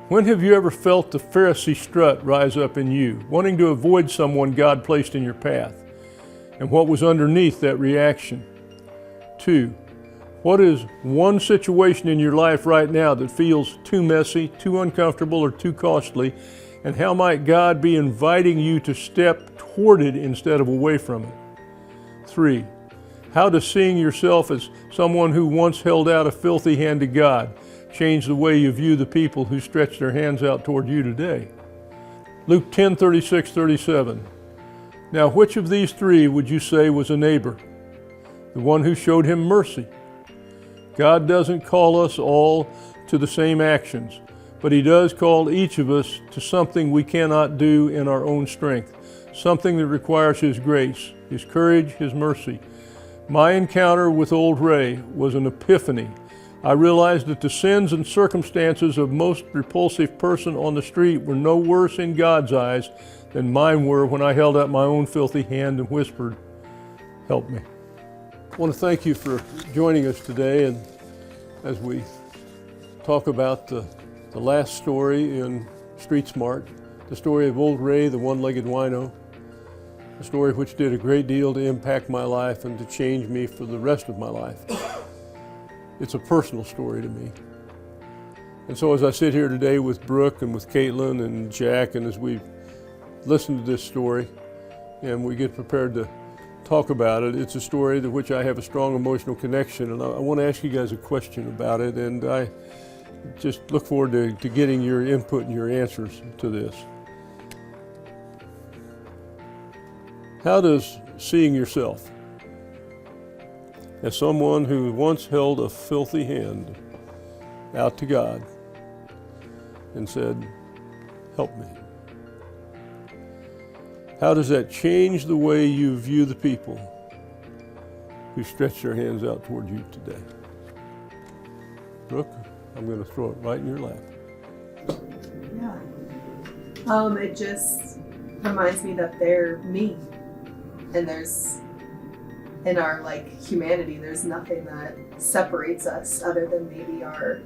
When have you ever felt the Pharisee strut rise up in you, wanting to avoid someone God placed in your path? And what was underneath that reaction? 2, what is one situation in your life right now that feels too messy, too uncomfortable, or too costly? And how might God be inviting you to step toward it instead of away from it? 3, how does seeing yourself as someone who once held out a filthy hand to God change the way you view the people who stretch their hands out toward you today? Luke 10:36-37. Now, which of these 3 would you say was a neighbor? The one who showed him mercy. God doesn't call us all to the same actions, but He does call each of us to something we cannot do in our own strength, something that requires His grace, His courage, His mercy. My encounter with Old Ray was an epiphany. I realized that the sins and circumstances of most repulsive person on the street were no worse in God's eyes than mine were when I held out my own filthy hand and whispered, "Help me." I want to thank you for joining us today, and as we talk about the last story in Street Smart, the story of Old Ray, the one-legged wino, a story which did a great deal to impact my life and to change me for the rest of my life. It's a personal story to me. And so as I sit here today with Brooke and with Caitlin and Jack, and as we listen to this story and we get prepared to talk about it, it's a story to which I have a strong emotional connection, and I want to ask you guys a question about it, and I just look forward to getting your input and your answers to this. How does seeing yourself as someone who once held a filthy hand out to God and said, "Help me," how does that change the way you view the people who stretch their hands out toward you today? Brooke, I'm going to throw it right in your lap. Yeah. It just reminds me that they're me. And there's, in our humanity, there's nothing that separates us other than maybe our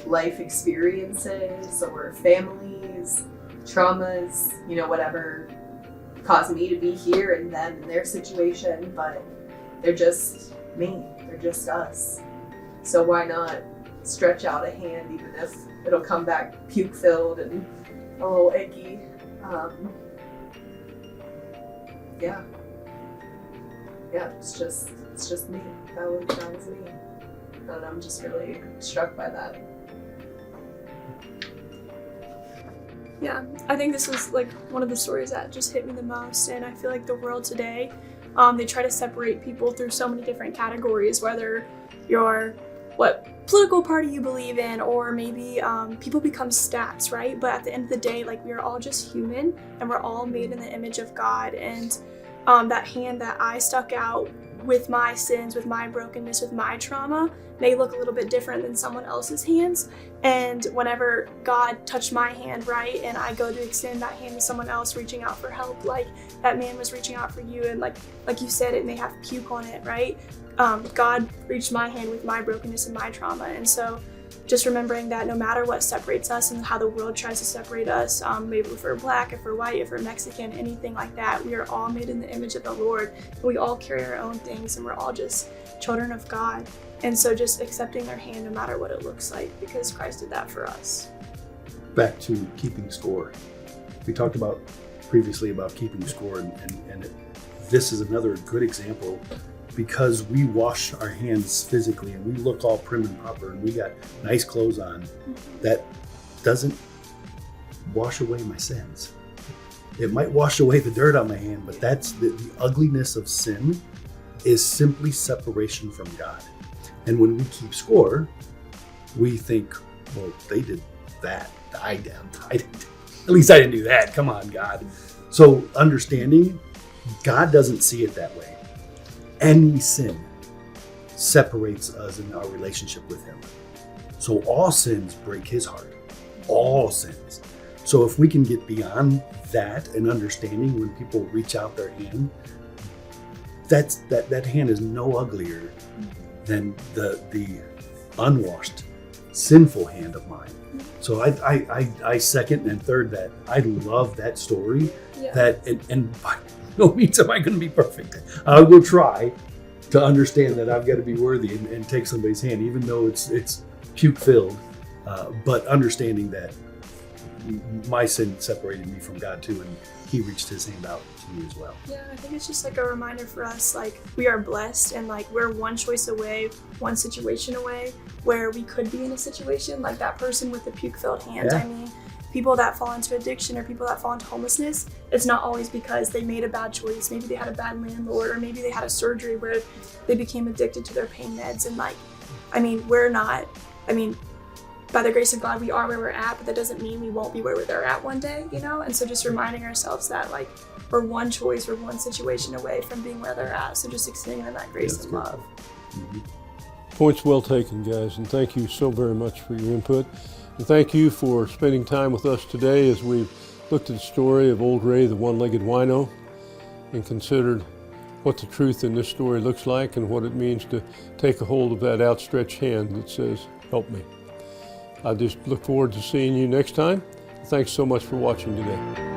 life experiences or families, traumas, whatever caused me to be here and them in their situation, but they're just me, they're just us. So why not stretch out a hand, even if it'll come back puke filled and a little icky. It's just me. That was me. And I'm just really struck by that. Yeah, I think this was one of the stories that just hit me the most, and I feel like the world today, they try to separate people through so many different categories, whether you're what political party you believe in, or maybe people become stats, right? But at the end of the day, we are all just human, and we're all made in the image of God, and that hand that I stuck out with my sins, with my brokenness, with my trauma, may look a little bit different than someone else's hands. And whenever God touched my hand, right, and I go to extend that hand to someone else reaching out for help, like that man was reaching out for you, and like you said, it may have puke on it, right? God reached my hand with my brokenness and my trauma. And so just remembering that no matter what separates us and how the world tries to separate us, maybe if we're Black, if we're white, if we're Mexican, anything like that, we are all made in the image of the Lord. And we all carry our own things, and we're all just children of God. And so just accepting their hand no matter what it looks like, because Christ did that for us. Back to keeping score. We talked about previously about keeping score, and this is another good example, because we wash our hands physically and we look all prim and proper and we got nice clothes on. That doesn't wash away my sins. It might wash away the dirt on my hand, but that's the ugliness of sin is simply separation from God. And when we keep score, we think, well, they did that. I didn't. At least I didn't do that. Come on, God. So understanding, God doesn't see it that way. Any sin separates us in our relationship with Him. So all sins break His heart. All sins. So if we can get beyond that and understanding when people reach out their hand, that hand is no uglier than the unwashed sinful hand of mine. So I second and third that. I love that story. Yeah. That and by no means am I going to be perfect. I will try to understand that I've got to be worthy and take somebody's hand, even though it's puke filled. But understanding that my sin separated me from God too, and He reached His hand out to me as well. Yeah, I think it's just like a reminder for us, like we are blessed and like we're one choice away, one situation away where we could be in a situation like that person with the puke-filled hand. Yeah. I mean, people that fall into addiction or people that fall into homelessness, it's not always because they made a bad choice. Maybe they had a bad landlord, or maybe they had a surgery where they became addicted to their pain meds. And like, I mean, by the grace of God, we are where we're at, but that doesn't mean we won't be where they're at one day, you know? And so just reminding ourselves that like we're one choice, we're one situation away from being where they're at. So just extending them that grace and love. Mm-hmm. Points well taken, guys, and thank you so very much for your input. And thank you for spending time with us today as we've looked at the story of old Ray, the one-legged wino, and considered what the truth in this story looks like and what it means to take a hold of that outstretched hand that says, help me. I just look forward to seeing you next time. Thanks so much for watching today.